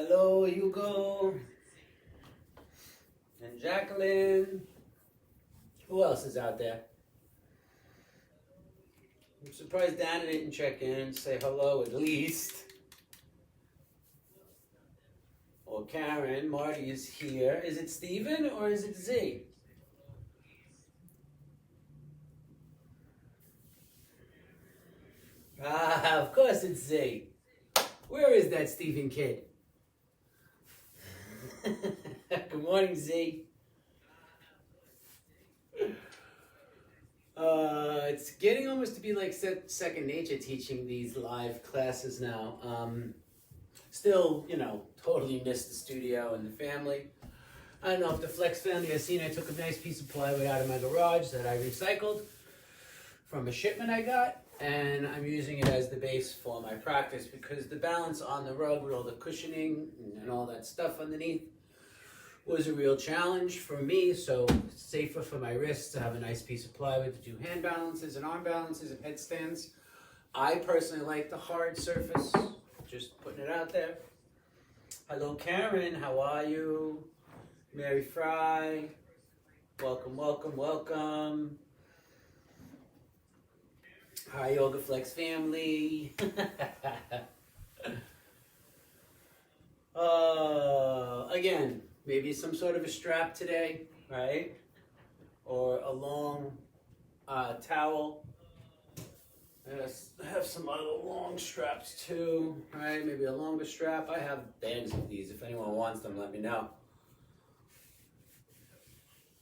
Hello, Hugo. And Jacqueline. Who else is out there? I'm surprised Dana didn't check in and say hello at least. Or Karen. Marty is here. Is it Steven or is it Z? Ah, of course it's Z. Where is that Stephen kid? Good morning, Z. It's getting almost to be like second nature teaching these live classes now. Still, totally miss the studio and the family. I don't know if the Flex family has seen, I took a nice piece of plywood out of my garage that I recycled from a shipment I got, and I'm using it as the base for my practice because the balance on the rug with all the cushioning and all that stuff underneath was a real challenge for me, so it's safer for my wrists to have a nice piece of plywood to do hand balances and arm balances and headstands. I personally like the hard surface, just putting it out there. Hello Karen, how are you? Mary Fry, welcome, welcome, welcome. Hi Yoga Flex family. Again, maybe some sort of a strap today, right? Or a long towel. I have some other long straps too, right? Maybe a longer strap. I have bags of these. If anyone wants them, let me know.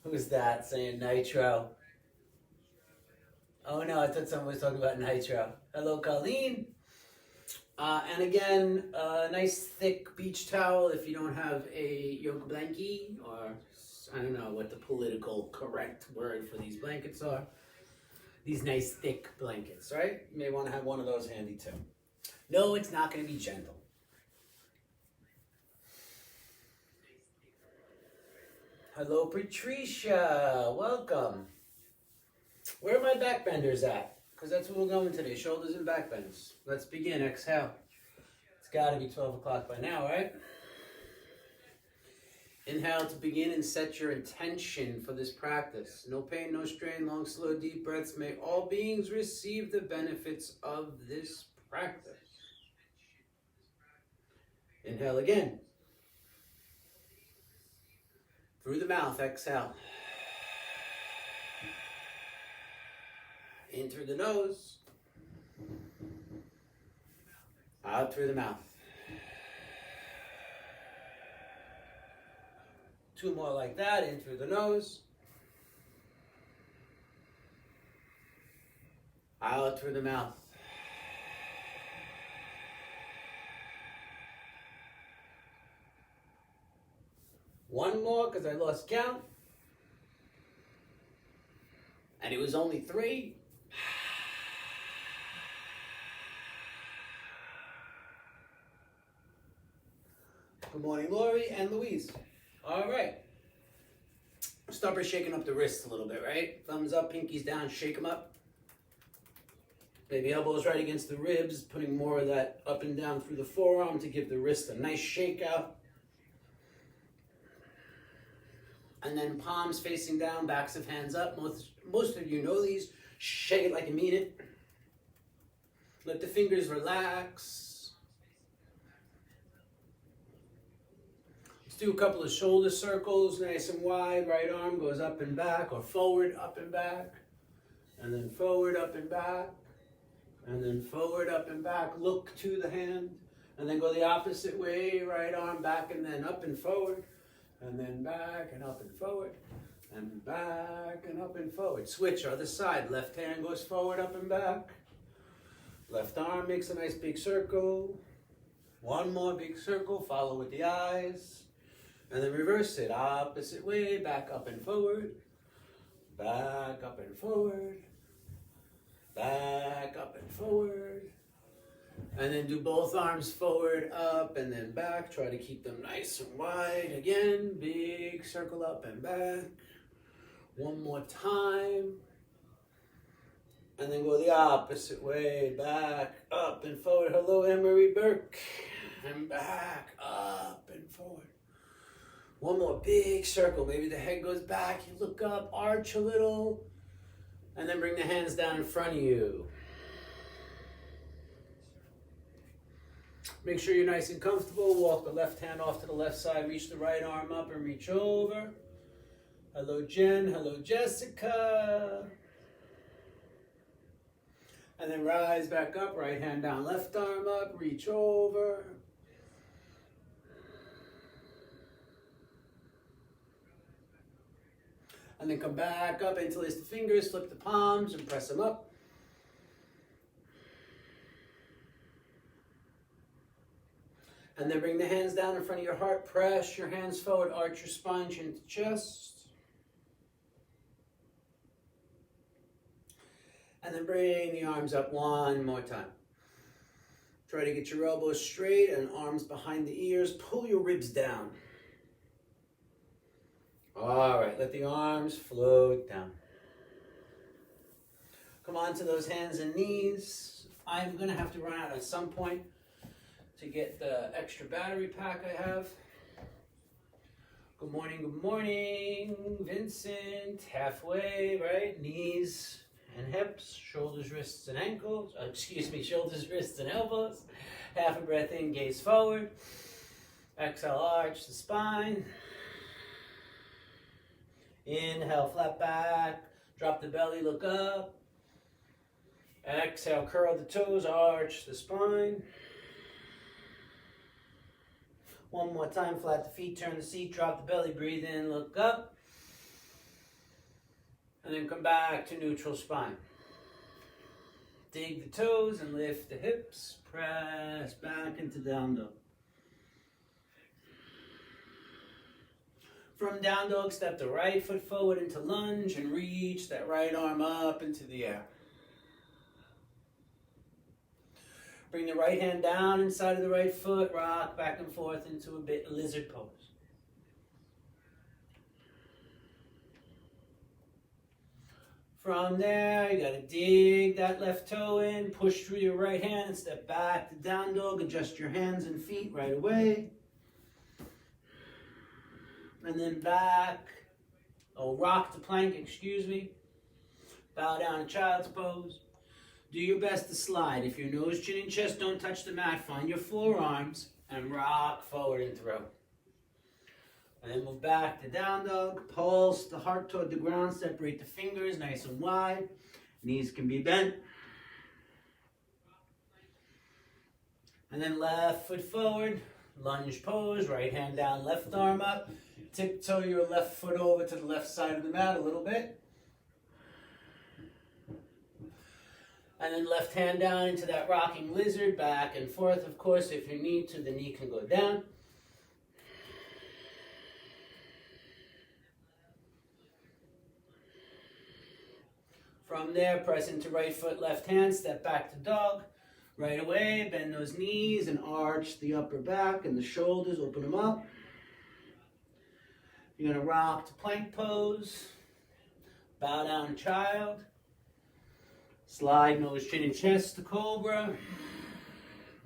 Who's that saying nitro? Oh no, I thought someone was talking about nitro. Hello, Colleen. And again, a nice thick beach towel if you don't have a yoga blankie, or I don't know what the political correct word for these blankets are. These nice thick blankets, right? You may want to have one of those handy too. No, it's not going to be gentle. Hello, Patricia. Welcome. Where are my backbenders at? Because that's where we're going today, shoulders and backbends. Let's begin, exhale. It's got to be 12 o'clock by now, right? Inhale to begin and set your intention for this practice. No pain, no strain, long, slow, deep breaths. May all beings receive the benefits of this practice. Inhale again. Through the mouth, exhale. In through the nose. Out through the mouth. Two more like that, in through the nose. Out through the mouth. One more, because I lost count. And it was only 3. Good morning, Lori and Louise. All right. Start by shaking up the wrists a little bit, right? Thumbs up, pinkies down, shake them up. Maybe elbows right against the ribs, putting more of that up and down through the forearm to give the wrist a nice shake out. And then palms facing down, backs of hands up. Most of you know these. Shake it like you mean it. Let the fingers relax. Let's do a couple of shoulder circles, nice and wide. Right arm goes up and back, or forward, up and back. And then forward, up and back. And then forward, up and back. Look to the hand. And then go the opposite way. Right arm back and then up and forward. And then back and up and forward. And back and up and forward. Switch, other side. Left hand goes forward, up and back. Left arm makes a nice big circle. One more big circle. Follow with the eyes. And then reverse it. Opposite way. Back up and forward. Back up and forward. Back up and forward. And then do both arms forward, up, and then back. Try to keep them nice and wide. Again, big circle up and back. One more time. And then go the opposite way, back, up, and forward. Hello, Emery Burke. and back, up and forward. One more big circle. Maybe the head goes back. You look up, arch a little, and then bring the hands down in front of you. Make sure you're nice and comfortable. Walk the left hand off to the left side. Reach the right arm up and reach over. Hello, Jen. Hello, Jessica. And then rise back up. Right hand down, left arm up. Reach over. And then come back up, interlace the fingers, flip the palms, and press them up. And then bring the hands down in front of your heart. Press your hands forward, arch your spine, chin to chest. And then bring the arms up one more time. Try to get your elbows straight and arms behind the ears. Pull your ribs down. All right, let the arms float down. Come on to those hands and knees. I'm going to have to run out at some point to get the extra battery pack I have. Good morning, Vincent. Halfway, right? Knees and hips, shoulders, wrists, and ankles. Shoulders, wrists, and elbows. Half a breath in, gaze forward. Exhale, arch the spine. Inhale, flat back. Drop the belly, look up. Exhale, curl the toes, arch the spine. One more time, flat the feet, turn the seat, drop the belly, breathe in, look up. And then come back to neutral spine. Dig the toes and lift the hips. Press back into down dog. From down dog, step the right foot forward into lunge and reach that right arm up into the air. Bring the right hand down inside of the right foot, rock back and forth into a bit lizard pose. From there, you gotta dig that left toe in, push through your right hand and step back to down dog, adjust your hands and feet right away. And then back, rock to plank, bow down to child's pose. Do your best to slide. If your nose, chin, and chest don't touch the mat, find your forearms and rock forward and throw. And then move back to down dog. Pulse the heart toward the ground. Separate the fingers nice and wide. Knees can be bent. And then left foot forward. Lunge pose. Right hand down, left arm up. Tiptoe your left foot over to the left side of the mat a little bit. And then left hand down into that rocking lizard, back and forth. Of course, if you need to, the knee can go down. From there, press into right foot, left hand, step back to dog. Right away, bend those knees and arch the upper back and the shoulders, open them up. You're gonna rock to plank pose. Bow down child. Slide nose, chin, and chest to cobra.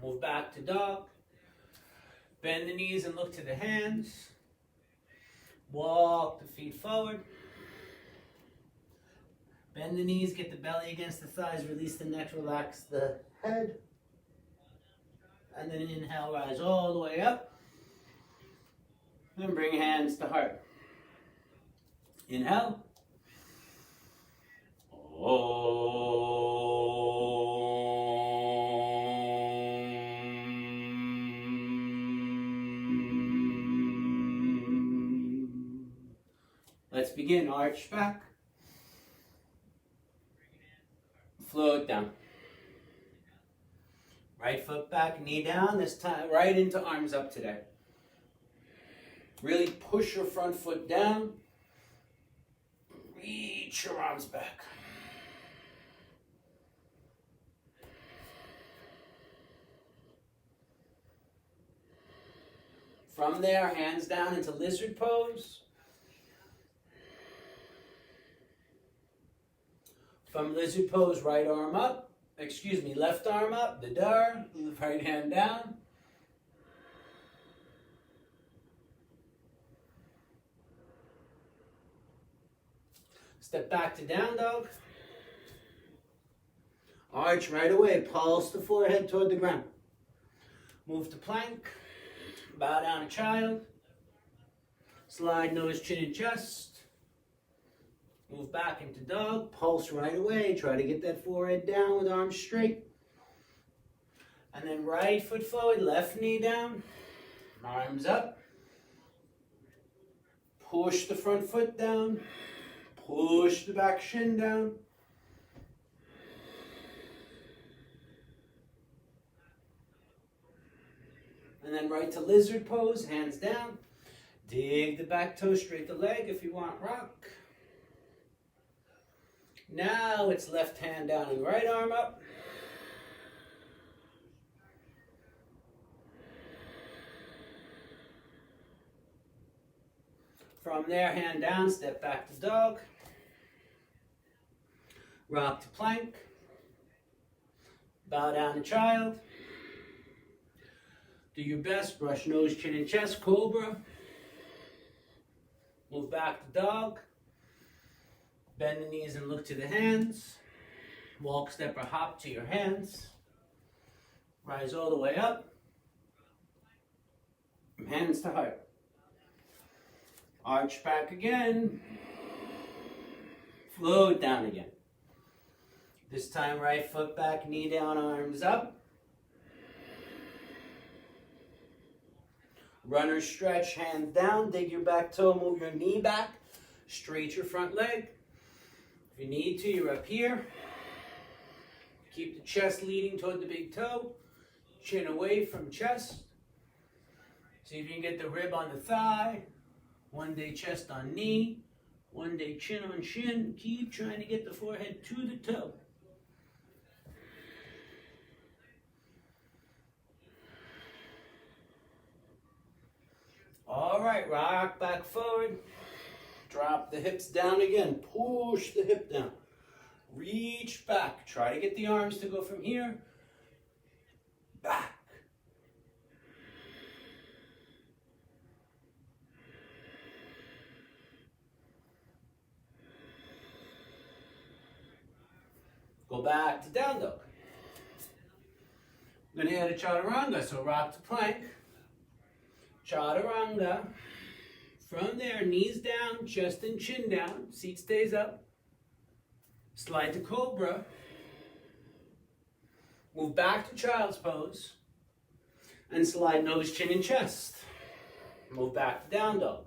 Move back to dog. Bend the knees and look to the hands. Walk the feet forward. Bend the knees, get the belly against the thighs, release the neck, relax the head. And then inhale, rise all the way up. Then bring hands to heart. Inhale. Let's begin. Arch back. Float down. Right foot back, knee down. This time right into arms up today. Really push your front foot down. Reach your arms back. From there, hands down into lizard pose. From lizard pose, right arm up. Left arm up, the dar, right hand down. Step back to down dog. Arch right away, pulse the forehead toward the ground. Move to plank, bow down to child. Slide nose, chin, and chest. Move back into dog, pulse right away. Try to get that forehead down with arms straight. And then right foot forward, left knee down, arms up. Push the front foot down, push the back shin down. And then right to lizard pose, hands down. Dig the back toe, straight the leg if you want rock. Now it's left hand down and right arm up. From there, hand down, step back to dog. Rock to plank. Bow down to child. Do your best, brush nose, chin, and chest, cobra. Move back to dog. Bend the knees and look to the hands. Walk, step, or hop to your hands. Rise all the way up. Hands to heart. Arch back again. Float down again. This time, right foot back, knee down, arms up. Runner stretch, hands down, dig your back toe, move your knee back, straight your front leg. If you need to, you're up here. Keep the chest leading toward the big toe, chin away from chest. See if you can get the rib on the thigh. One day chest on knee, one day chin on shin. Keep trying to get the forehead to the toe. All right, rock back forward. Drop the hips down again. Push the hip down. Reach back. Try to get the arms to go from here back. Go back to down dog. I'm going to add a chaturanga, so rock to plank. Chaturanga. From there, knees down, chest and chin down. Seat stays up. Slide to cobra. Move back to child's pose. And slide nose, chin, and chest. Move back to down dog.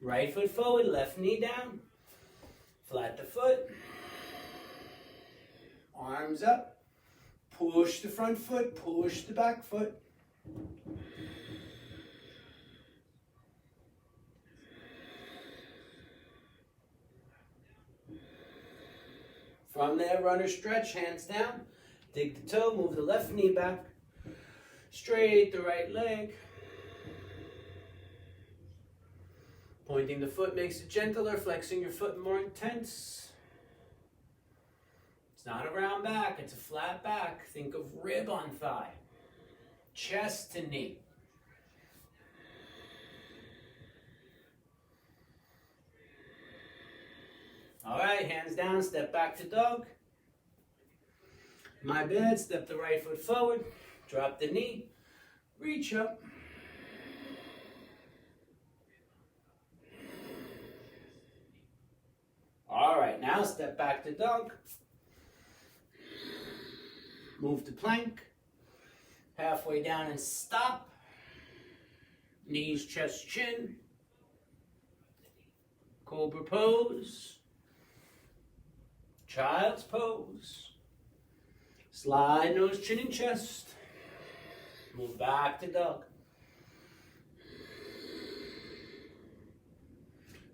Right foot forward, left knee down. Flat the foot. Arms up. Push the front foot, push the back foot. From there, runner stretch, hands down. Dig the toe, move the left knee back. Straight the right leg. Pointing the foot makes it gentler, flexing your foot more intense. It's not a round back, it's a flat back. Think of rib on thigh. Chest to knee. All right, hands down, step back to dog. My bad, step the right foot forward, drop the knee, reach up. All right, now step back to dog. Move to plank. Halfway down and stop. Knees, chest, chin. Cobra pose. Child's pose. Slide nose, chin, and chest. Move back to dog.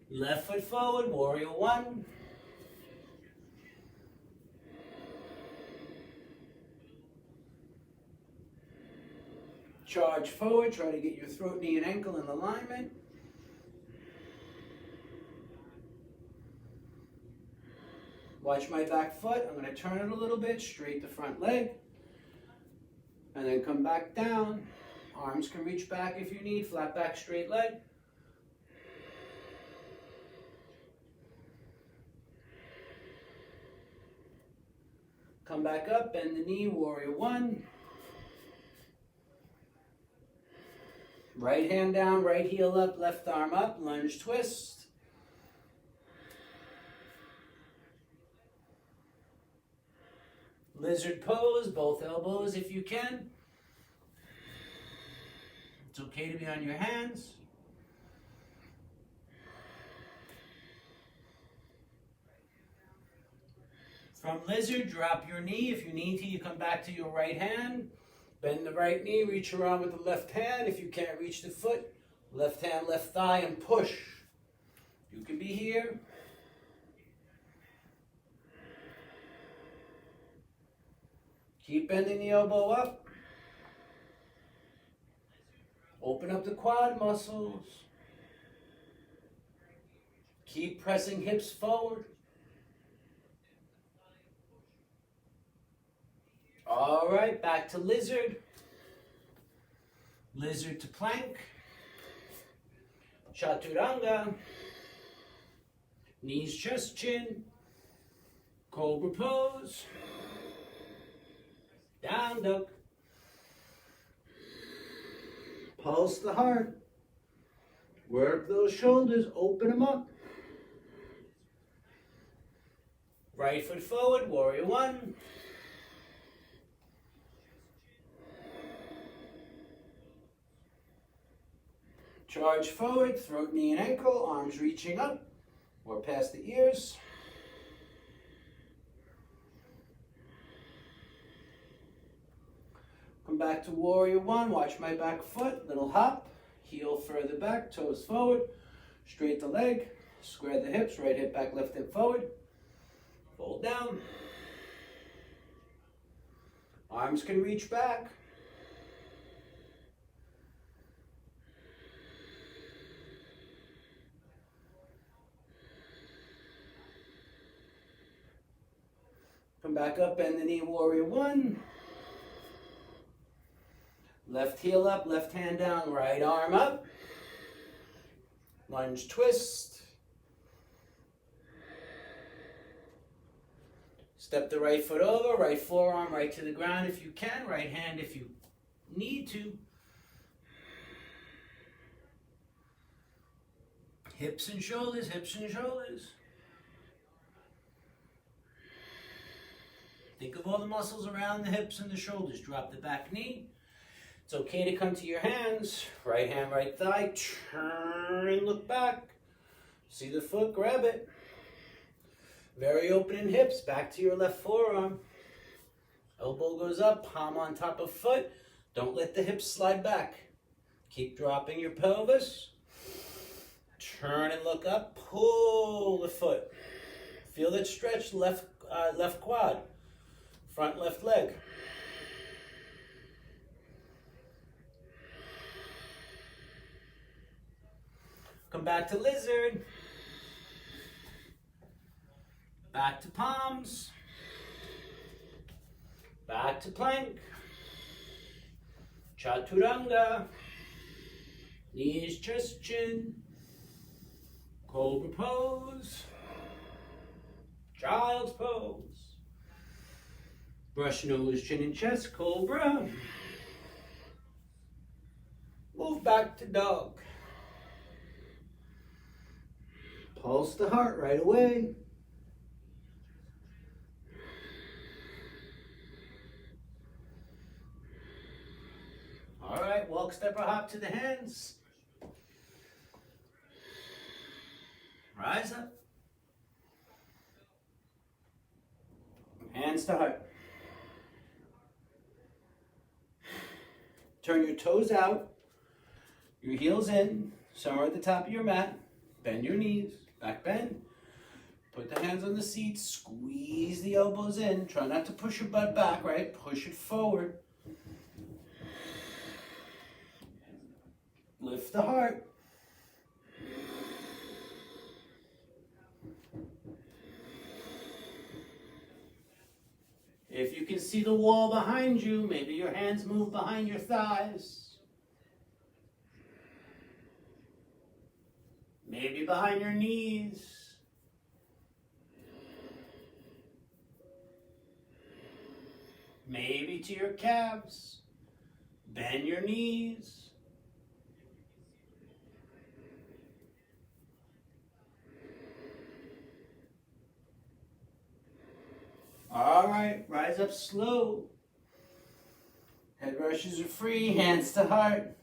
Left foot forward, warrior one. Charge forward, try to get your throat, knee, and ankle in alignment. Watch my back foot. I'm going to turn it a little bit, straight the front leg. And then come back down. Arms can reach back if you need, flat back, straight leg. Come back up, bend the knee, warrior one. Right hand down, right heel up, left arm up, lunge twist. Lizard pose, both elbows if you can. It's okay to be on your hands. From lizard, drop your knee. If you need to, you come back to your right hand. Bend the right knee, reach around with the left hand. If you can't reach the foot, left hand, left thigh, and push. You can be here. Keep bending the elbow up. Open up the quad muscles. Keep pressing hips forward. All right, back to lizard. Lizard to plank. Chaturanga. Knees, chest, chin. Cobra pose. Down dog. Pulse the heart. Work those shoulders, open them up. Right foot forward, warrior one. Charge forward, throat, knee, and ankle, arms reaching up or past the ears. Come back to warrior one, watch my back foot, little hop, heel further back, toes forward, straight the leg, square the hips, right hip back, left hip forward, fold down. Arms can reach back. Come back up, bend the knee, warrior one. Left heel up, left hand down, right arm up. Lunge twist. Step the right foot over, right forearm right to the ground if you can, right hand if you need to. Hips and shoulders, hips and shoulders. Think of all the muscles around the hips and the shoulders. Drop the back knee. It's okay to come to your hands. Right hand, right thigh. Turn and look back. See the foot, grab it. Very open in hips. Back to your left forearm. Elbow goes up, palm on top of foot. Don't let the hips slide back. Keep dropping your pelvis. Turn and look up. Pull the foot. Feel it stretch, left quad. Front left leg. Come back to lizard. Back to palms. Back to plank. Chaturanga. Knees, chest, chin. Cobra pose. Child's pose. Brush nose, chin, and chest, cobra. Move back to dog. Pulse the heart right away. All right, walk, step, or hop to the hands. Rise up. Hands to heart. Turn your toes out, your heels in, somewhere at the top of your mat. Bend your knees, back bend. Put the hands on the seats, squeeze the elbows in. Try not to push your butt back, right? Push it forward. Lift the heart. If you can see the wall behind you, maybe your hands move behind your thighs. Maybe behind your knees. maybe to your calves. Bend your knees. All right, rise up slow. Head rushes are free, hands to heart.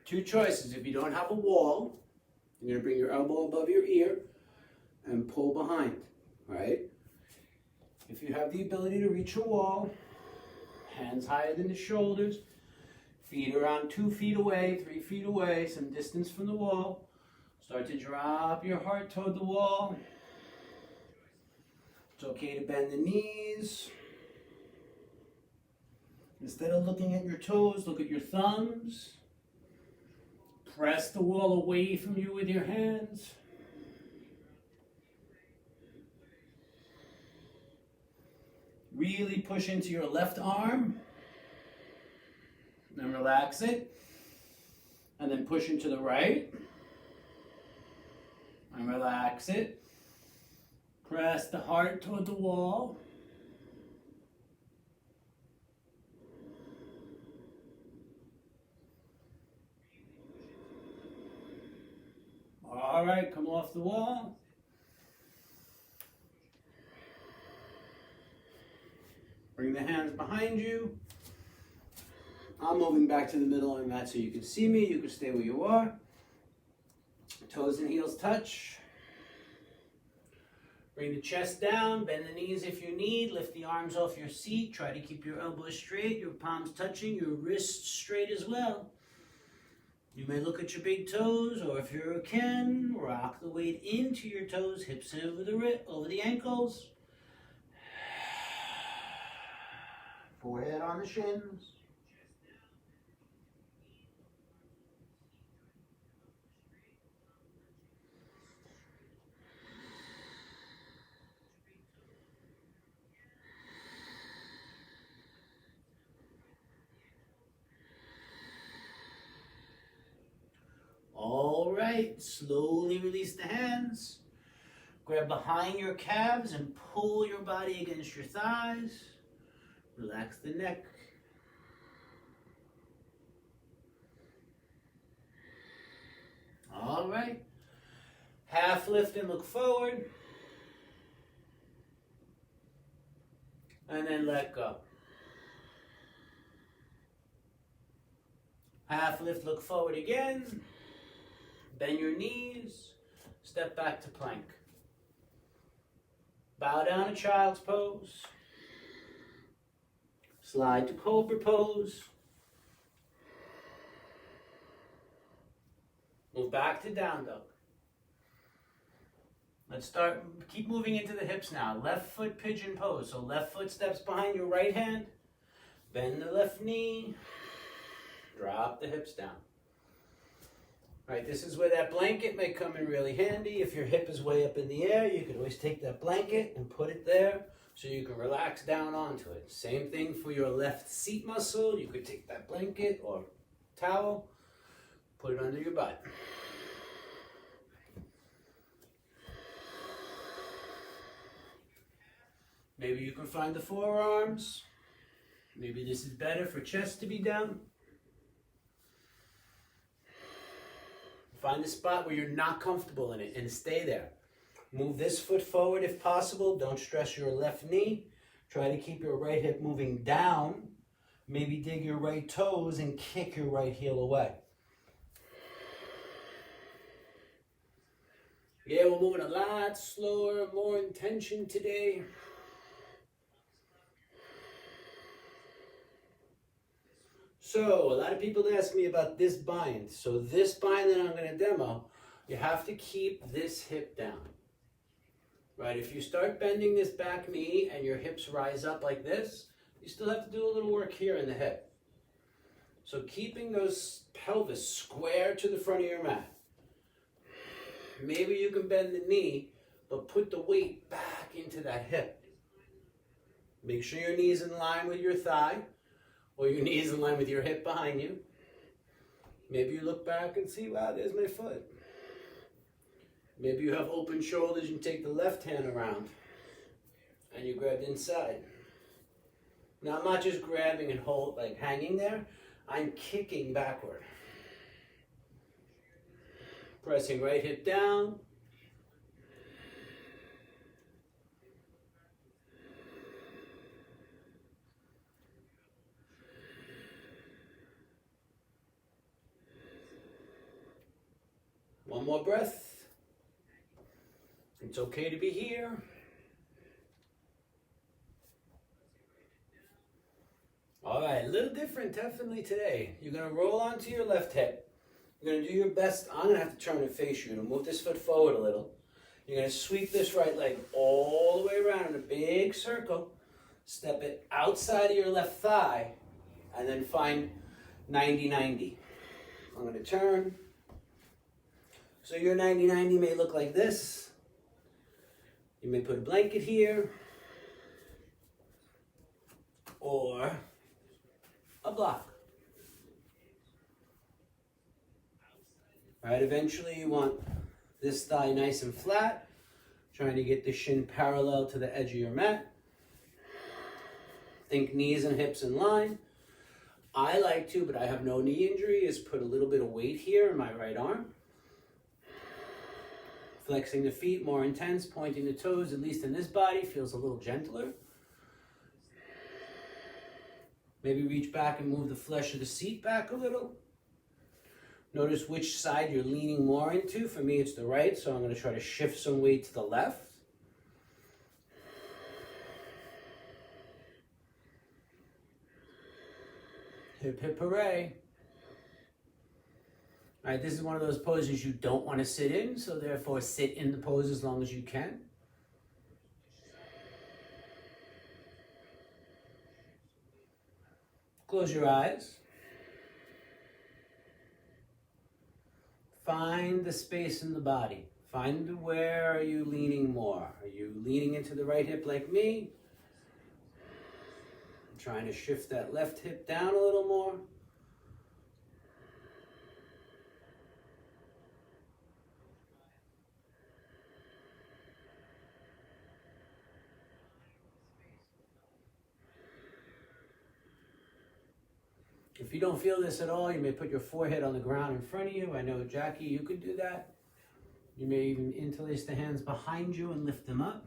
Two choices. If you don't have a wall, you're going to bring your elbow above your ear and pull behind, right? If you have the ability to reach a wall, hands higher than the shoulders, feet around 2 feet away, 3 feet away, some distance from the wall. Start to drop your heart toward the wall. It's okay to bend the knees. Instead of looking at your toes, look at your thumbs. Press the wall away from you with your hands. Really push into your left arm. And relax it. And then push into the right. And relax it. Press the heart toward the wall. All right, come off the wall. Bring the hands behind you. I'm moving back to the middle of the mat so you can see me. You can stay where you are. Toes and heels touch. Bring the chest down, bend the knees if you need, lift the arms off your seat, try to keep your elbows straight, your palms touching, your wrists straight as well. You may look at your big toes, or if you're a Ken, rock the weight into your toes, hips over the ankles. Forehead on the shins. All right, slowly release the hands. Grab behind your calves and pull your body against your thighs. Relax the neck. All right. Half lift and look forward. And then let go. Half lift, look forward again. Bend your knees. Step back to plank. Bow down to child's pose. Slide to cobra pose. Move back to down dog. Let's keep moving into the hips now. Left foot pigeon pose. So left foot steps behind your right hand. Bend the left knee. Drop the hips down. All right, this is where that blanket may come in really handy. If your hip is way up in the air, you can always take that blanket and put it there so you can relax down onto it. Same thing for your left seat muscle. You could take that blanket or towel, put it under your butt. Maybe you can find the forearms. Maybe this is better for chest to be down. Find a spot where you're not comfortable in it and stay there. Move this foot forward if possible. Don't stress your left knee. Try to keep your right hip moving down. Maybe dig your right toes and kick your right heel away. Yeah, we're moving a lot slower, more intention today. So, a lot of people ask me about this bind. So this bind that I'm going to demo, you have to keep this hip down. Right? If you start bending this back knee and your hips rise up like this, you still have to do a little work here in the hip. So keeping those pelvis square to the front of your mat. Maybe you can bend the knee, but put the weight back into that hip. Make sure your knee is in line with your thigh, or your knee is in line with your hip behind you. Maybe you look back and see, wow, there's my foot. Maybe you have open shoulders, you take the left hand around and you grab the inside. Now I'm not just grabbing and hold, like hanging there, I'm kicking backward. Pressing right hip down. One more breath. It's okay to be here. All right, a little different definitely today. You're going to roll onto your left hip. You're going to do your best. I'm going to have to turn and face you to move this foot forward a little. You're going to sweep this right leg all the way around in a big circle. Step it outside of your left thigh and then find 90-90. I'm going to turn. So your 90-90 may look like this. You may put a blanket here or a block. All right, eventually you want this thigh nice and flat, trying to get the shin parallel to the edge of your mat. Think knees and hips in line. I like to, but I have no knee injury, is put a little bit of weight here in my right arm. Flexing the feet more intense, pointing the toes, at least in this body, feels a little gentler. Maybe reach back and move the flesh of the seat back a little. Notice which side you're leaning more into. For me, it's the right, so I'm going to try to shift some weight to the left. Hip, hip, hooray. All right, this is one of those poses you don't want to sit in, so therefore sit in the pose as long as you can. Close your eyes. Find the space in the body. Find where are you leaning more. Are you leaning into the right hip like me? I'm trying to shift that left hip down a little more. If you don't feel this at all, you may put your forehead on the ground in front of you. I know, Jackie, you could do that. You may even interlace the hands behind you and lift them up.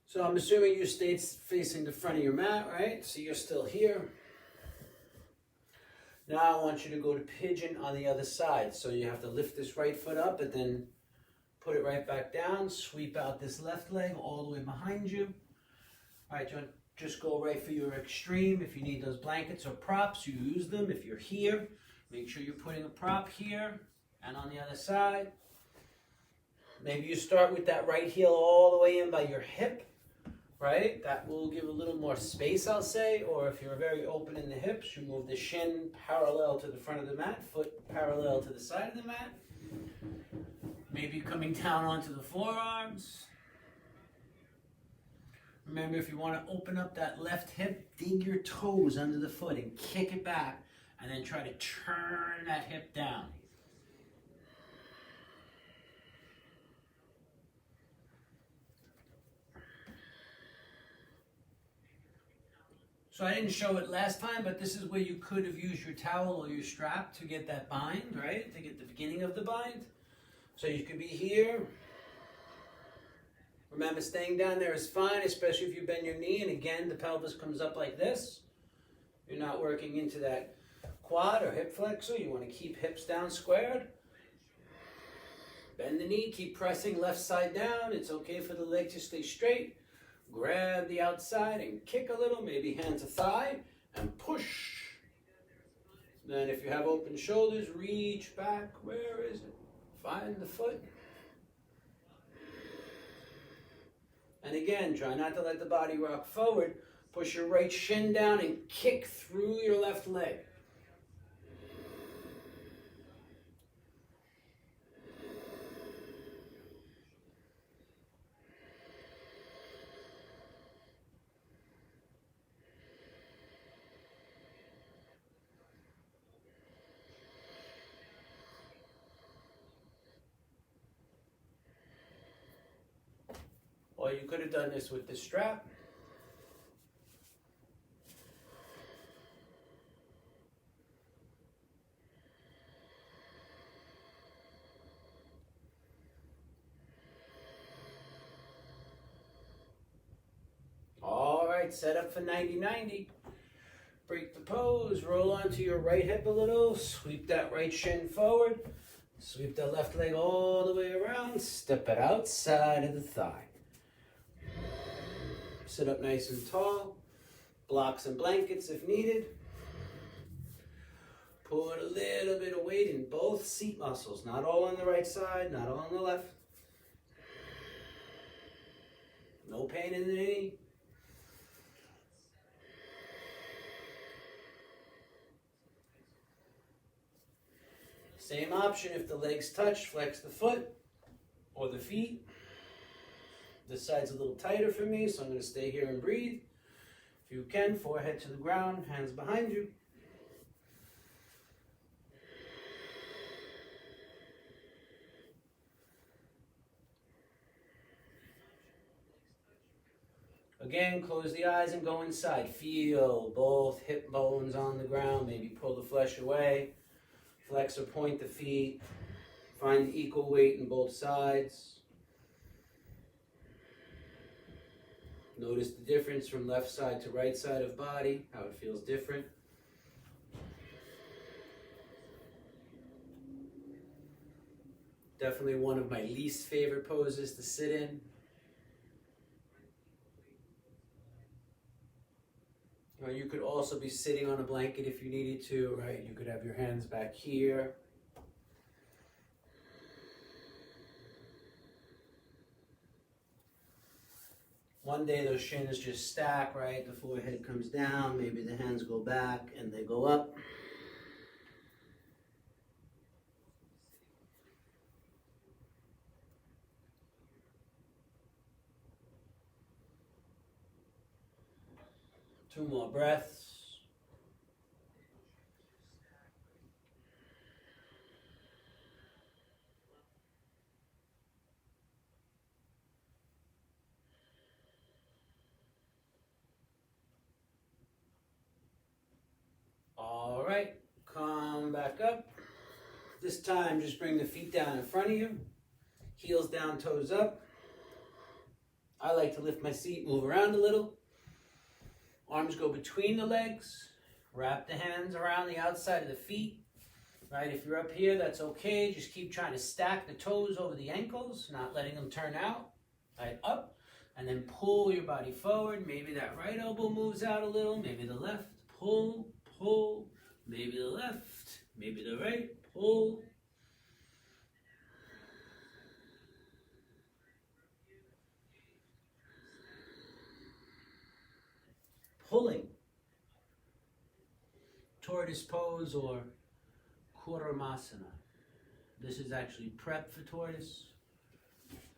So I'm assuming you stayed facing the front of your mat, right? So you're still here. Now I want you to go to pigeon on the other side. So you have to lift this right foot up and then put it right back down. Sweep out this left leg all the way behind you. All right, just go right for your extreme. If you need those blankets or props, you use them. If you're here, make sure you're putting a prop here and on the other side. Maybe you start with that right heel all the way in by your hip. Right? That will give a little more space, I'll say. Or if you're very open in the hips, you move the shin parallel to the front of the mat, foot parallel to the side of the mat. Maybe coming down onto the forearms. Remember, if you want to open up that left hip, dig your toes under the foot and kick it back. And then try to turn that hip down. So I didn't show it last time, but this is where you could have used your towel or your strap to get that bind, right? To get the beginning of the bind. So you could be here. Remember, staying down there is fine, especially if you bend your knee. And again, the pelvis comes up like this. You're not working into that quad or hip flexor. You want to keep hips down squared. Bend the knee, keep pressing left side down. It's okay for the leg to stay straight. Grab the outside and kick a little, maybe hand to thigh, and push. Then if you have open shoulders, reach back. Where is it? Find the foot. And again, try not to let the body rock forward. Push your right shin down and kick through your left leg. Or you could have done this with the strap. All right, set up for 90-90. Break the pose, roll onto your right hip a little, sweep that right shin forward, sweep that left leg all the way around, step it outside of the thigh. Sit up nice and tall, blocks and blankets if needed. Put a little bit of weight in both seat muscles, not all on the right side, not all on the left. No pain in the knee. Same option if the legs touch, flex the foot or the feet. This side's a little tighter for me, so I'm going to stay here and breathe. If you can, forehead to the ground, hands behind you. Again, close the eyes and go inside. Feel both hip bones on the ground. Maybe pull the flesh away. Flex or point the feet. Find equal weight in both sides. Notice the difference from left side to right side of body, how it feels different. Definitely one of my least favorite poses to sit in. Or you could also be sitting on a blanket if you needed to, right? You could have your hands back here. One day those shins just stack, right? The forehead comes down, maybe the hands go back and they go up. Two more breaths. All right, come back up. This time, just bring the feet down in front of you. Heels down, toes up. I like to lift my seat, move around a little. Arms go between the legs. Wrap the hands around the outside of the feet. Right, if you're up here, that's okay. Just keep trying to stack the toes over the ankles, not letting them turn out. Right, up. And then pull your body forward. Maybe that right elbow moves out a little. Maybe the left. Pull, pull. Maybe the left. Maybe the right. Pull. Pulling. Tortoise pose or Kurmasana. This is actually prep for tortoise.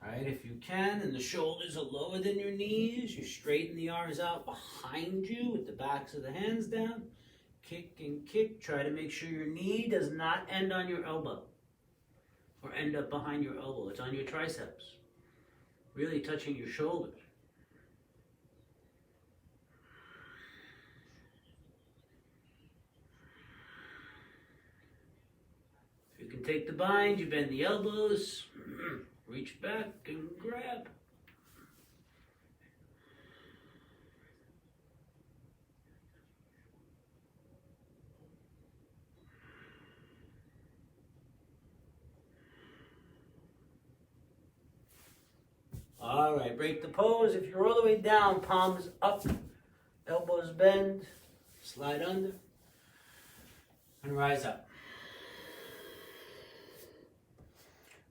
All right, if you can, and the shoulders are lower than your knees, you straighten the arms out behind you with the backs of the hands down. Kick and kick. Try to make sure your knee does not end on your elbow or end up behind your elbow. It's on your triceps. Really touching your shoulders. If you can take the bind, you bend the elbows. Reach back and grab. All right, break the pose. If you're all the way down, palms up, elbows bend, slide under. And rise up.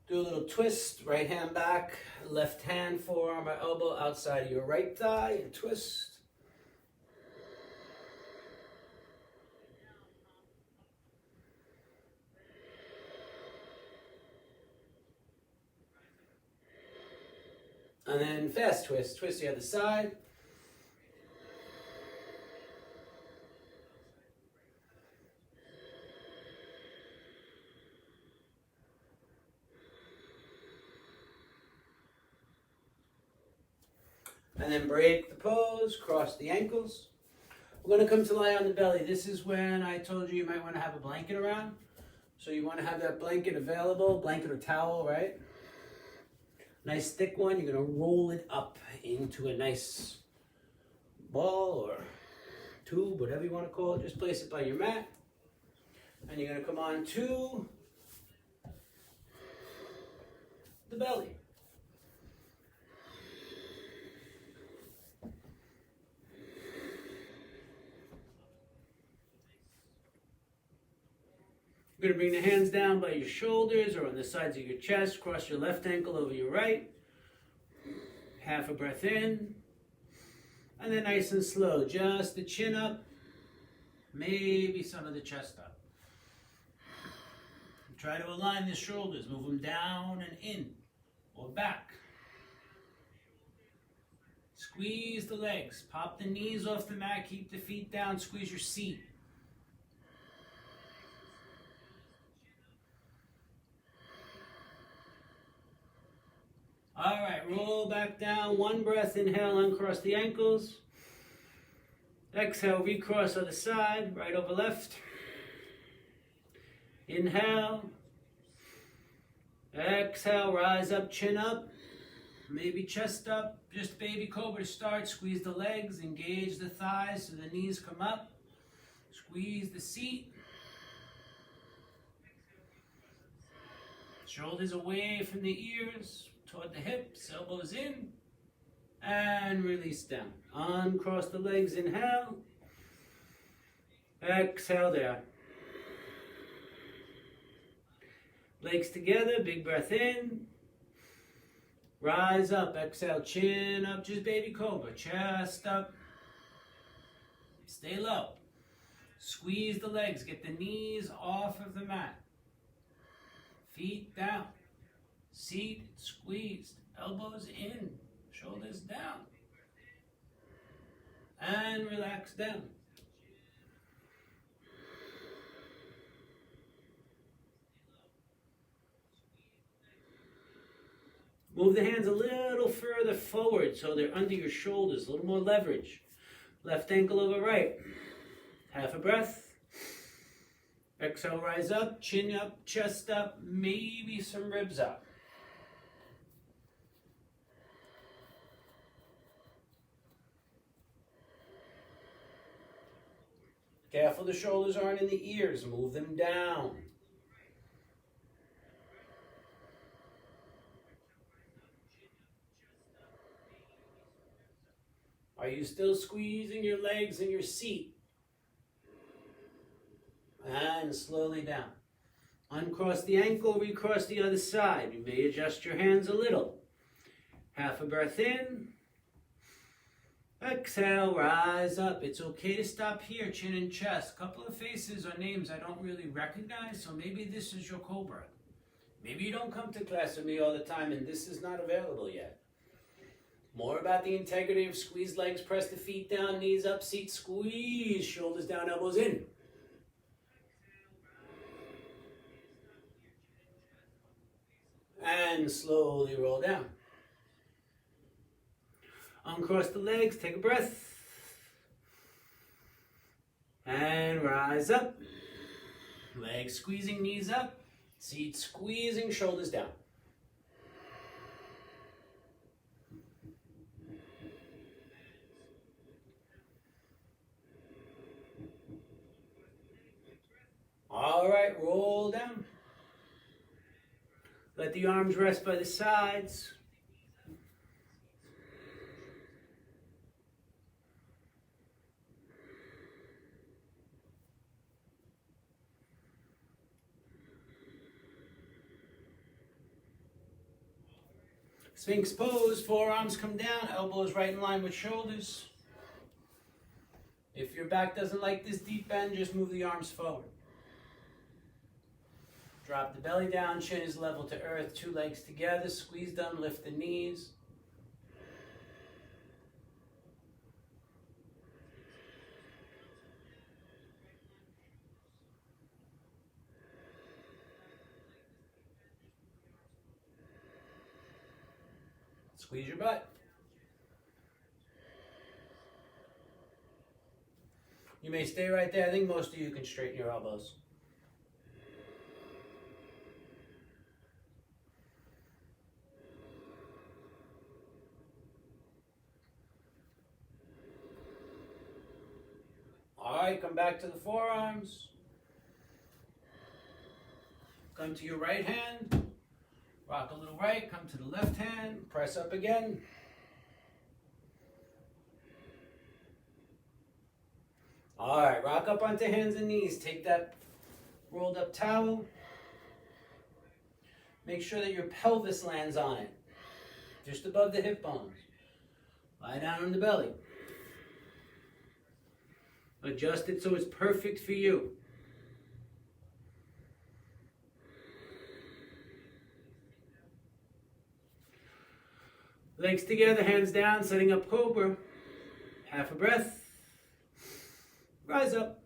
Do a little twist, right hand back, left hand, forearm or elbow outside of your right thigh, and twist. And then fast twist, twist the other side. And then break the pose, cross the ankles. We're going to come to lie on the belly. This is when I told you might want to have a blanket around. So you want to have that blanket available, blanket or towel, right? Nice thick one. You're going to roll it up into a nice ball or tube, whatever you want to call it. Just place it by your mat. And you're going to come on to the belly. You're going to bring the hands down by your shoulders or on the sides of your chest. Cross your left ankle over your right. Half a breath in. And then nice and slow, just the chin up. Maybe some of the chest up. Try to align the shoulders. Move them down and in or back. Squeeze the legs. Pop the knees off the mat. Keep the feet down. Squeeze your seat. All right, roll back down. One breath, inhale, uncross the ankles. Exhale, recross other side, right over left. Inhale. Exhale, rise up, chin up. Maybe chest up, just baby cobra to start. Squeeze the legs, engage the thighs so the knees come up. Squeeze the seat. Shoulders away from the ears. Toward the hips, elbows in, and release down. Uncross the legs, inhale. Exhale there. Legs together, big breath in. Rise up, exhale, chin up, just baby cobra. Chest up. Stay low. Squeeze the legs, get the knees off of the mat. Feet down. Seat squeezed, elbows in, shoulders down. And relax down. Move the hands a little further forward so they're under your shoulders, a little more leverage. Left ankle over right. Half a breath. Exhale, rise up, chin up, chest up, maybe some ribs up. Careful the shoulders aren't in the ears. Move them down. Are you still squeezing your legs in your seat? And slowly down. Uncross the ankle, recross the other side. You may adjust your hands a little. Half a breath in. Exhale, rise up. It's okay to stop here, chin and chest. A couple of faces or names I don't really recognize, so maybe this is your cobra. Maybe you don't come to class with me all the time and this is not available yet. More about the integrity of squeeze legs, press the feet down, knees up, seat squeeze, shoulders down, elbows in. And slowly roll down. Uncross the legs, take a breath. And rise up. Legs squeezing, knees up. Seat squeezing, shoulders down. All right, roll down. Let the arms rest by the sides. Sphinx pose, forearms come down, elbows right in line with shoulders. If your back doesn't like this deep bend, just move the arms forward. Drop the belly down, chin is level to earth, two legs together, squeeze them, lift the knees. Squeeze your butt. You may stay right there. I think most of you can straighten your elbows. All right, come back to the forearms. Come to your right hand. Rock a little right, come to the left hand, press up again. All right, rock up onto hands and knees. Take that rolled up towel. Make sure that your pelvis lands on it, just above the hip bones. Lie down on the belly. Adjust it so it's perfect for you. Legs together, hands down, setting up cobra. Half a breath. Rise up.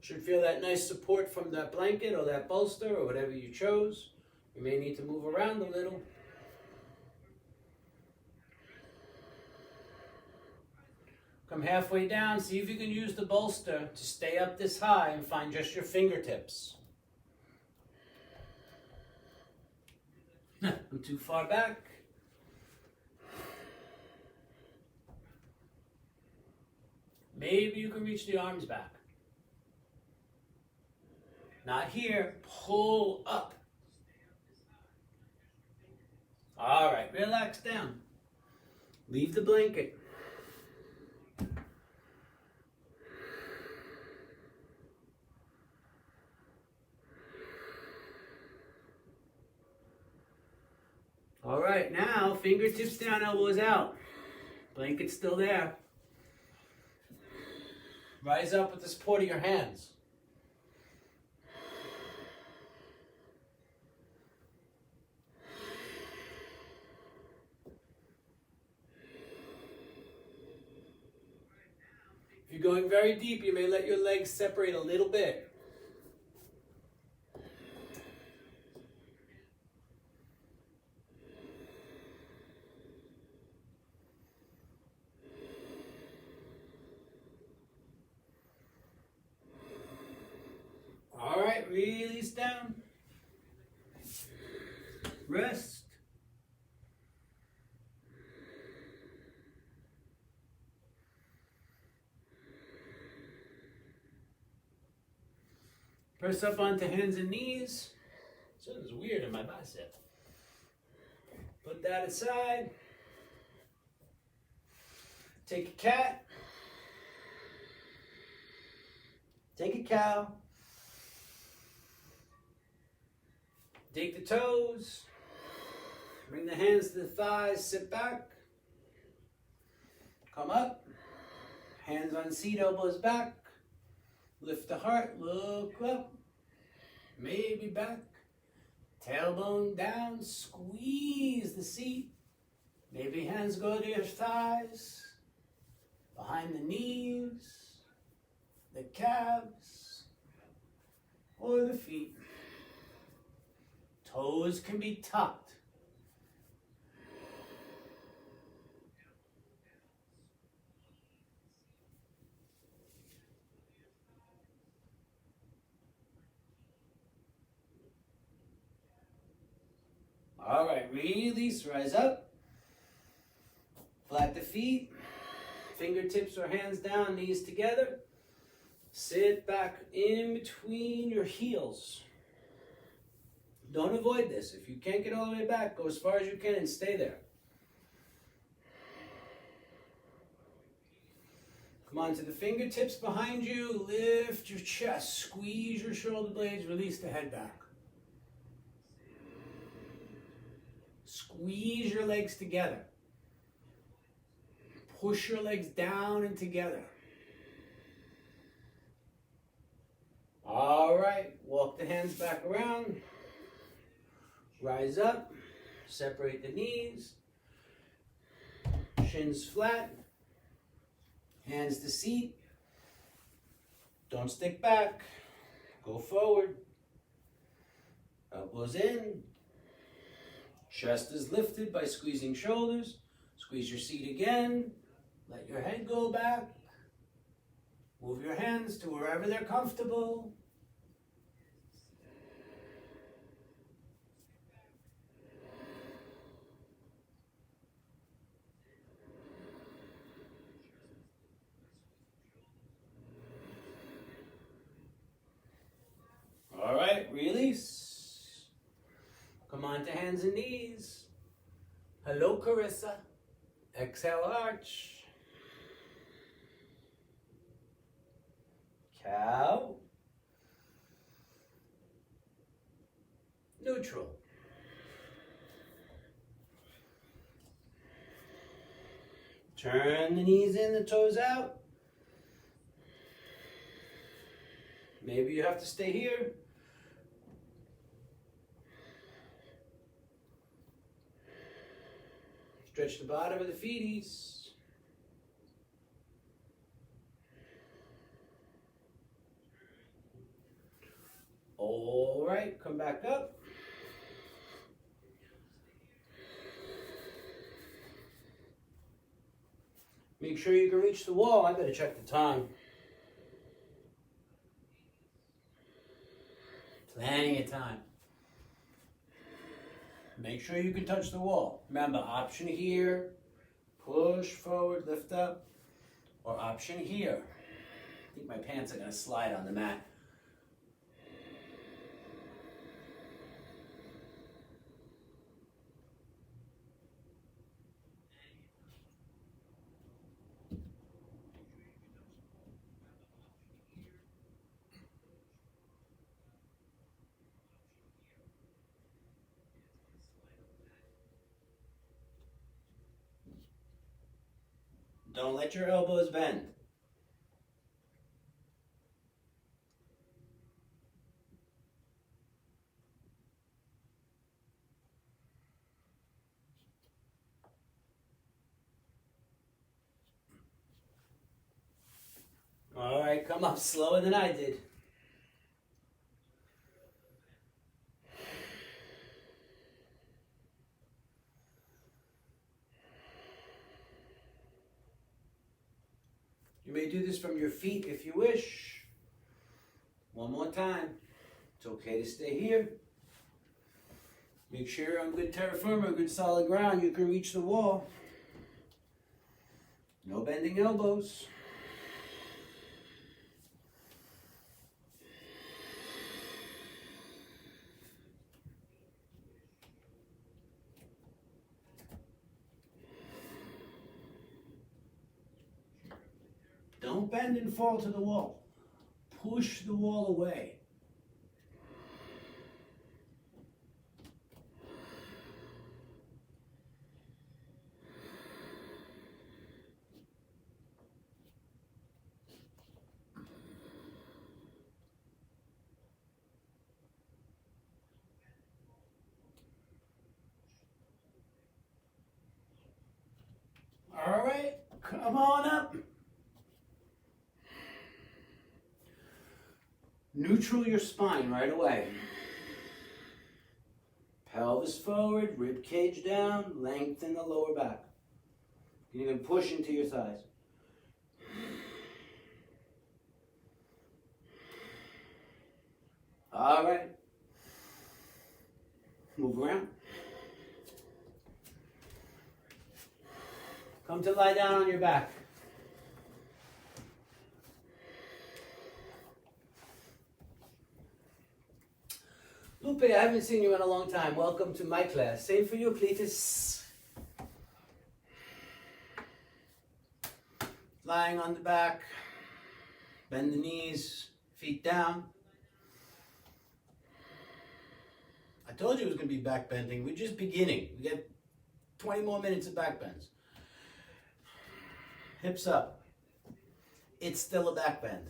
Should feel that nice support from that blanket or that bolster or whatever you chose. You may need to move around a little. Come halfway down, see if you can use the bolster to stay up this high and find just your fingertips. I'm too far back. Maybe you can reach the arms back. Not here, pull up. All right, relax down. Leave the blanket. All right, now fingertips down, elbows out. Blanket's still there. Rise up with the support of your hands. If you're going very deep, you may let your legs separate a little bit. All right, release down. Rest. Press up onto hands and knees. Something's weird in my bicep. Put that aside. Take a cat. Take a cow. Take the toes. Bring the hands to the thighs. Sit back. Come up. Hands on seat, elbows back. Lift the heart, look up, maybe back, tailbone down, squeeze the seat, maybe hands go to your thighs, behind the knees, the calves, or the feet. Toes can be tucked. All right, release, rise up. Flat the feet, fingertips or hands down, knees together. Sit back in between your heels. Don't avoid this. If you can't get all the way back, go as far as you can and stay there. Come on to the fingertips behind you. Lift your chest. Squeeze your shoulder blades. Release the head back. Squeeze your legs together. Push your legs down and together. All right. Walk the hands back around. Rise up. Separate the knees. Shins flat. Hands to seat. Don't stick back. Go forward. Elbows in. Chest is lifted by squeezing shoulders. Squeeze your seat again. Let your head go back. Move your hands to wherever they're comfortable. All right, release. Come on to hands and knees. Hello, Carissa. Exhale, arch. Cow. Neutral. Turn the knees in, the toes out. Maybe you have to stay here. Stretch the bottom of the feeties. All right, come back up. Make sure you can reach the wall. I better check the time. Plenty of time. Make sure you can touch the wall. Remember, option here, push forward, lift up, or option here. I think my pants are gonna slide on the mat. Don't let your elbows bend. All right, come up slower than I did. You may do this from your feet if you wish. One more time. It's okay to stay here. Make sure you're on good terra firma, good solid ground. You can reach the wall. No bending elbows. Don't bend and fall to the wall. Push the wall away. All right, come on up. Neutral your spine right away. Pelvis forward, rib cage down, lengthen the lower back. You can even push into your thighs. All right. Move around. Come to lie down on your back. Lupe, I haven't seen you in a long time. Welcome to my class. Same for you, Cletus. Lying on the back, bend the knees, feet down. I told you it was going to be back bending. We're just beginning. We get 20 more minutes of back bends. Hips up. It's still a back bend.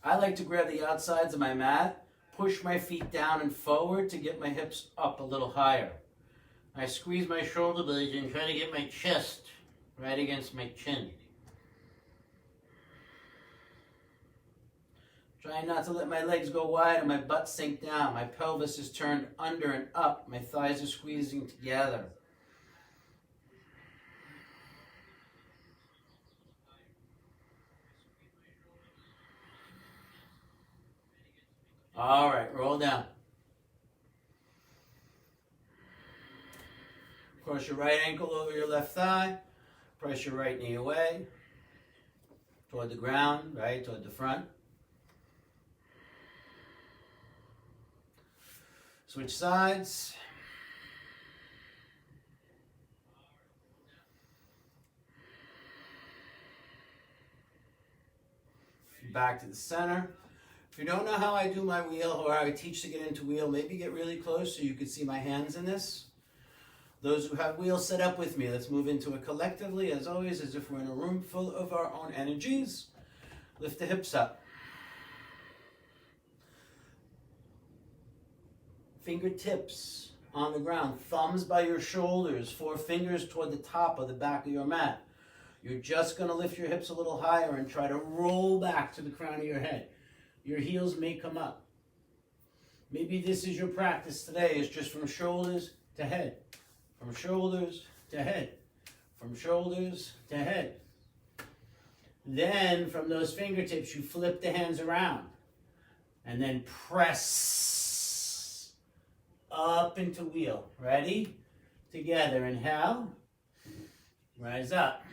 I like to grab the outsides of my mat, push my feet down and forward to get my hips up a little higher. I squeeze my shoulder blades and try to get my chest right against my chin. Trying not to let my legs go wide and my butt sink down. My pelvis is turned under and up. My thighs are squeezing together. All right, roll down. Cross your right ankle over your left thigh. Press your right knee away. Toward the ground, right, toward the front. Switch sides. Back to the center. If you don't know how I do my wheel or how I teach to get into wheel, maybe get really close so you can see my hands in this. Those who have wheels set up with me, let's move into it collectively, as always, as if we're in a room full of our own energies. Lift the hips up. Fingertips on the ground, thumbs by your shoulders, 4 fingers toward the top of the back of your mat. You're just going to lift your hips a little higher and try to roll back to the crown of your head. Your heels may come up. Maybe this is your practice today, is just from shoulders to head. From shoulders to head. From shoulders to head. Then from those fingertips, you flip the hands around. And then press up into wheel. Ready? Together. Inhale. Rise up.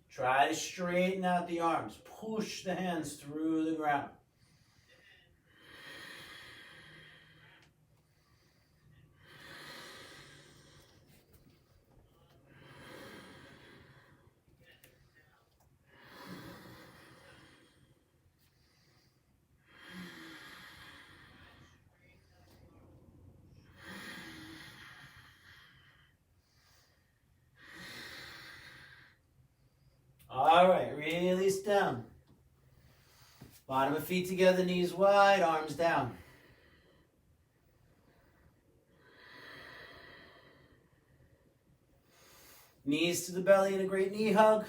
Try to straighten out the arms. Push the hands through the ground. All right, release down. Bottom of feet together, knees wide, arms down. Knees to the belly in a great knee hug.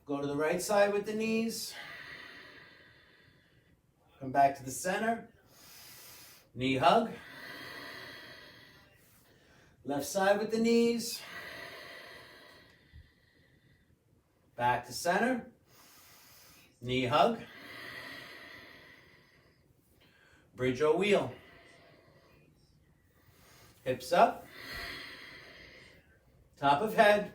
Go to the right side with the knees. Come back to the center. Knee hug. Left side with the knees. Back to center. Knee hug. Bridge or wheel. Hips up. Top of head.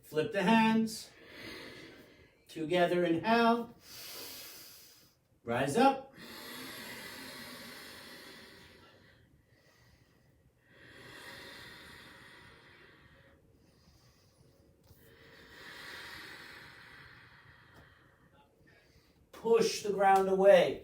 Flip the hands. Together, inhale. Rise up. Push the ground away.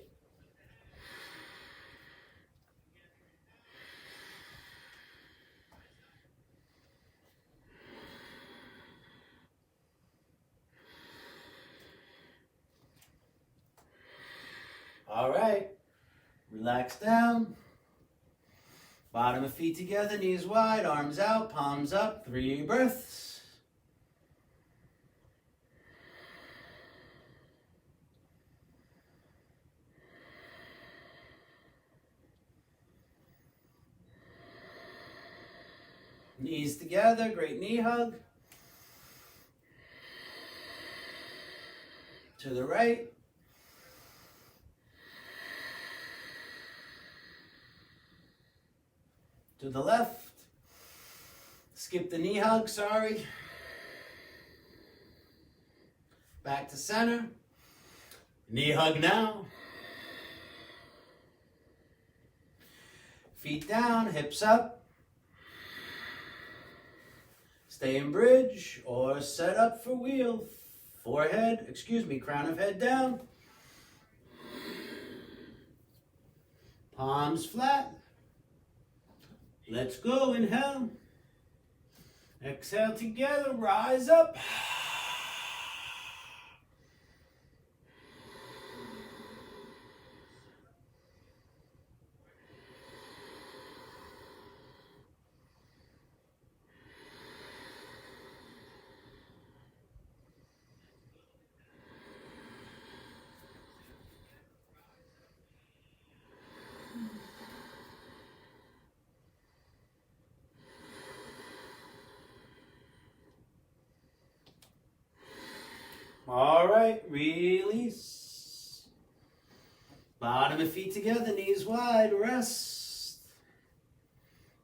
All right. Relax down. Bottom of feet together, knees wide, arms out, palms up. 3 breaths. Knees together, great knee hug. To the right. To the left. Skip the knee hug, sorry. Back to center. Knee hug now. Feet down, hips up. Stay in bridge or set up for wheel. Crown of head down. Palms flat. Let's go, inhale. Exhale together, rise up. All right, release. Bottom of feet together, knees wide, rest.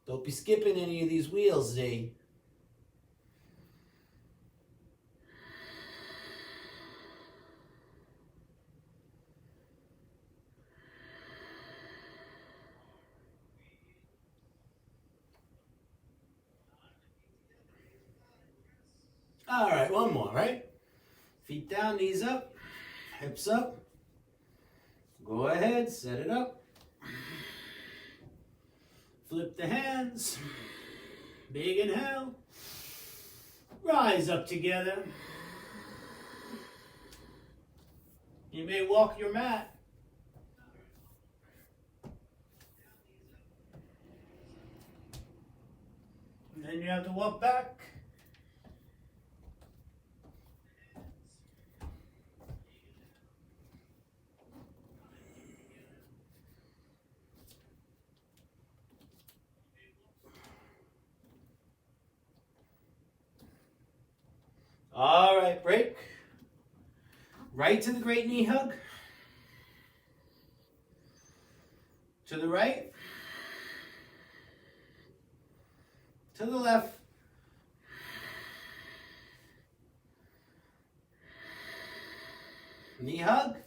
Don't be skipping any of these wheels, Z. All right, one more, right? Feet down, knees up, hips up. Go ahead, set it up. Flip the hands. Big inhale. Rise up together. You may walk your mat. And then you have to walk back. All right, break. Right to the great knee hug. To the right. To the left. Knee hug.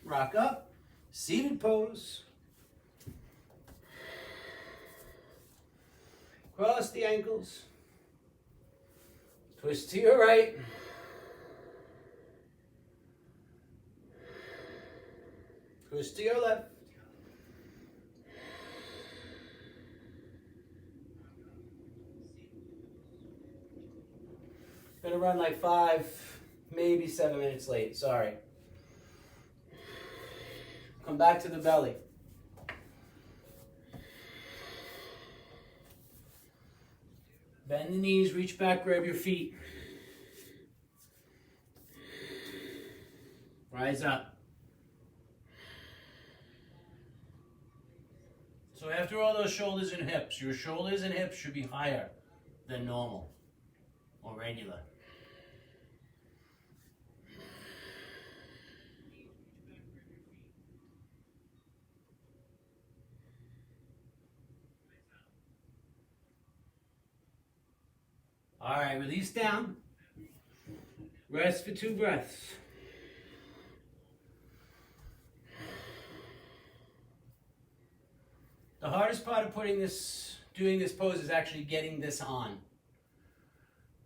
Rock up. Seated pose. Cross the ankles. Twist to your right. Twist to your left. Gonna run like 5, maybe 7 minutes late. Sorry. Come back to the belly. Bend the knees, reach back, grab your feet. Rise up. So after all those shoulders and hips, your shoulders and hips should be higher than normal or regular. All right, release down. Rest for 2 breaths. The hardest part of doing this pose is actually getting this on.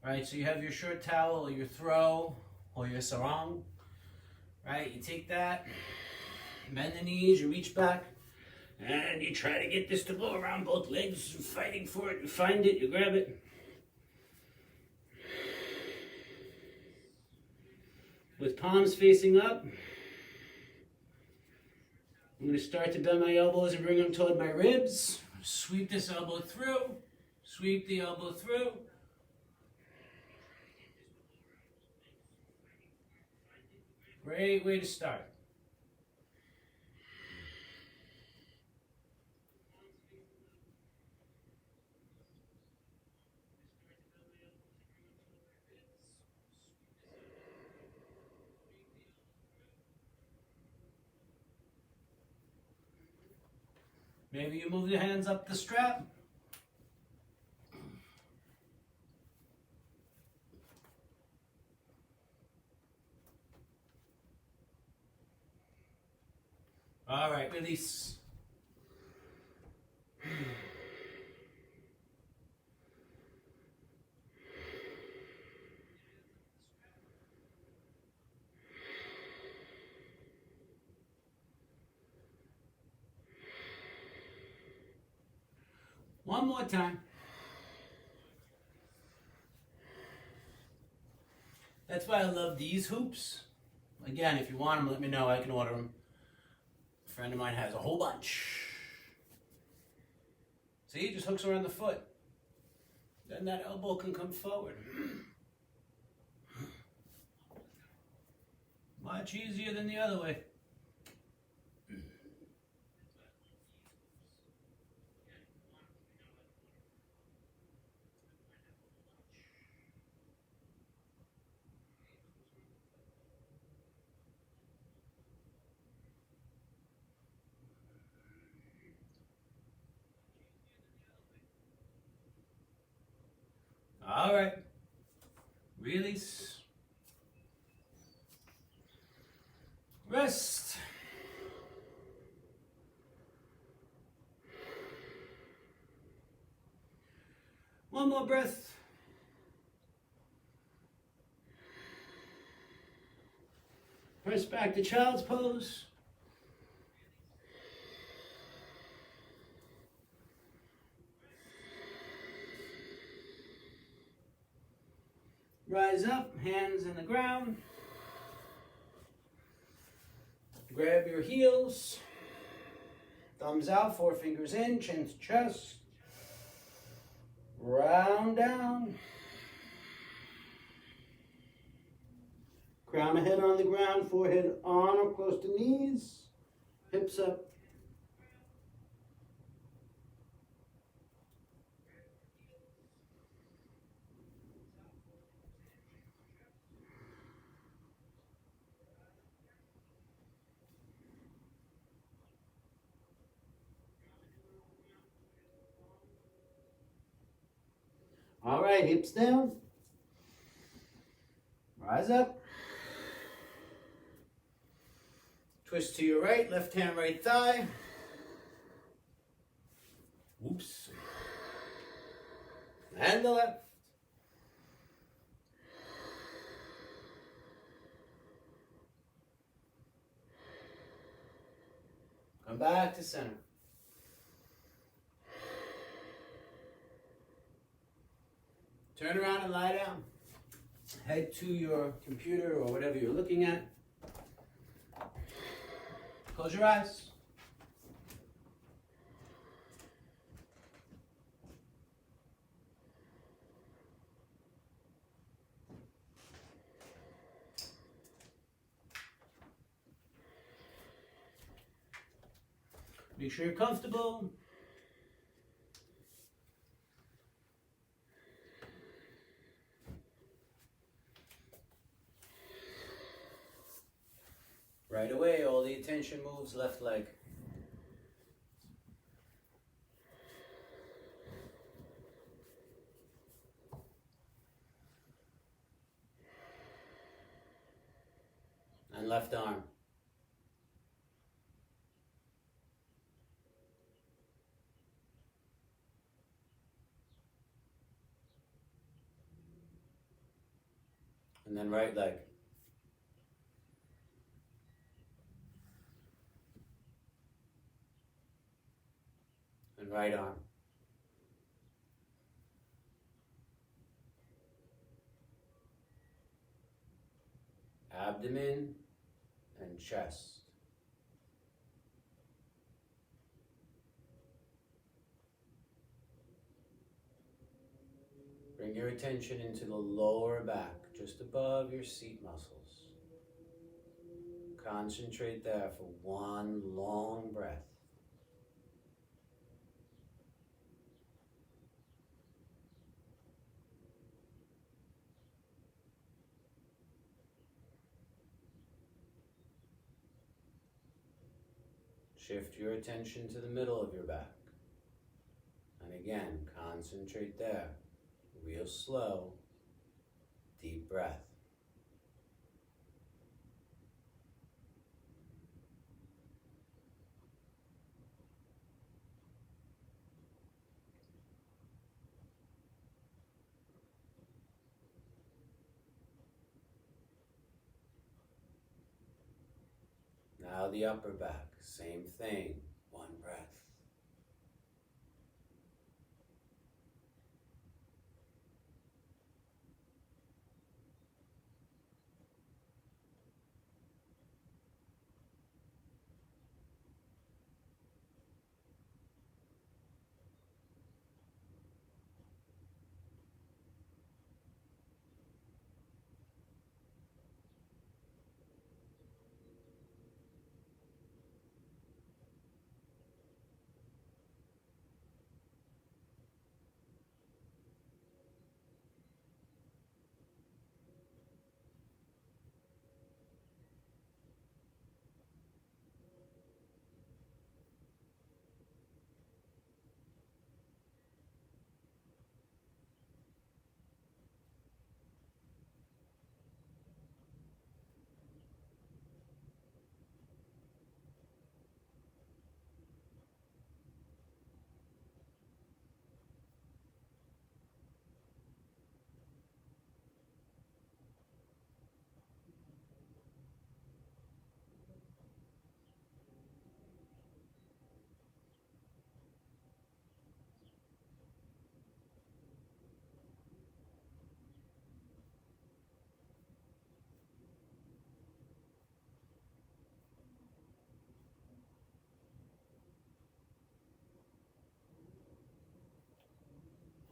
Right, so you have your short towel or your throw or your sarong. Right, you take that, bend the knees, you reach back, and you try to get this to go around both legs, fighting for it. You find it, you grab it. With palms facing up, I'm going to start to bend my elbows and bring them toward my ribs. Sweep this elbow through. Sweep the elbow through. Great way to start. Maybe you move your hands up the strap. All release. One more time. That's why I love these hoops. Again, if you want them, let me know. I can order them. A friend of mine has a whole bunch. See, it just hooks around the foot. Then that elbow can come forward. Much easier than the other way. All right. Release. Rest. One more breath. Press back to child's pose. Rise up, hands in the ground. Grab your heels. Thumbs out, forefingers in, chin to chest. Round down. Crown of head on the ground, forehead on or close to knees. Hips up. All right, hips down. Rise up. Twist to your right, left hand, right thigh. Oops. And the left. Come back to center. Turn around and lie down. Head to your computer or whatever you're looking at. Close your eyes. Make sure you're comfortable. Right away, all the attention moves left leg. And left arm. And then right leg. And right arm. Abdomen and chest. Bring your attention into the lower back, just above your seat muscles. Concentrate there for one long breath. Shift your attention to the middle of your back. And again, concentrate there. Real slow, deep breath. Now the upper back, same thing, one breath.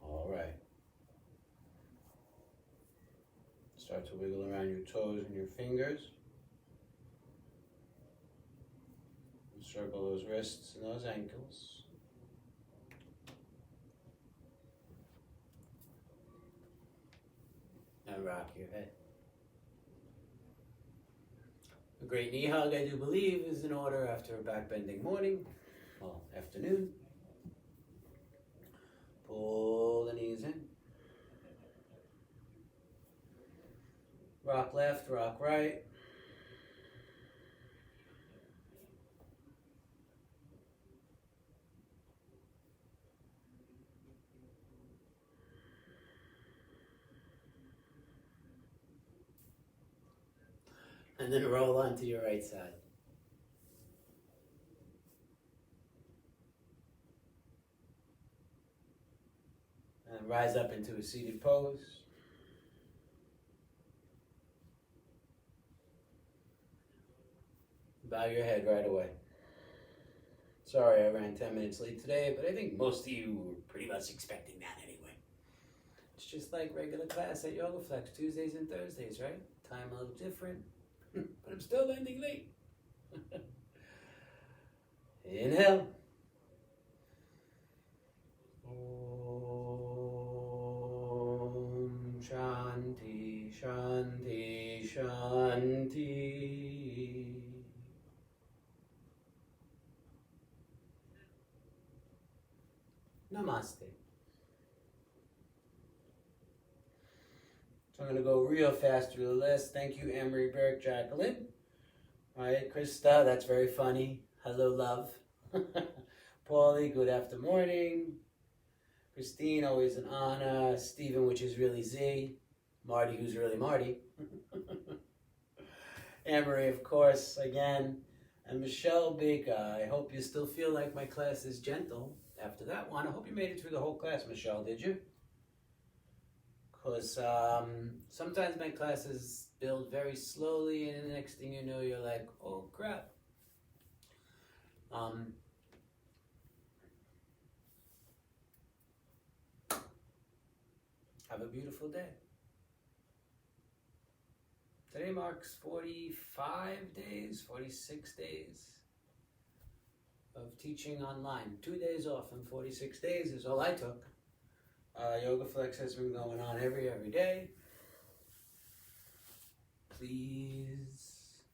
All right. Start to wiggle around your toes and your fingers. Circle those wrists and those ankles. And rock your head. A great knee hug, I do believe, is in order after a back bending morning, well, afternoon. Pull the knees in. Rock left, rock right. And then roll onto your right side. And rise up into a seated pose. Bow your head right away. Sorry I ran 10 minutes late today, but I think most of you were pretty much expecting that anyway. It's just like regular class at YogaFlex, Tuesdays and Thursdays, right? Time a little different, but I'm still ending late. Inhale. Om Shanti, Shanti, Shanti. Namaste. So I'm going to go real fast through the list. Thank you, Emery, Burke, Jacqueline. All right, Krista, that's very funny. Hello, love. Paulie, good after morning. Christine, always an honor. Stephen, which is really Z. Marty, who's really Marty. Emery, of course, again. And Michelle Baker, I hope you still feel like my class is gentle. After that one, I hope you made it through the whole class, Michelle, did you? Because sometimes my classes build very slowly, and the next thing you know, you're like, oh crap. Have a beautiful day. Today marks 45 days, 46 days of teaching online. 2 days off and 46 days is all I took. YogaFlex has been going on every day. Please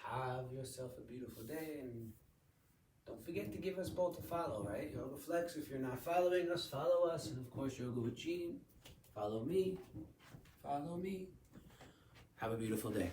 have yourself a beautiful day, and don't forget to give us both a follow, right? YogaFlex, if you're not following us, follow us. And of course, Yoga with Gene. Follow me. Follow me. Have a beautiful day.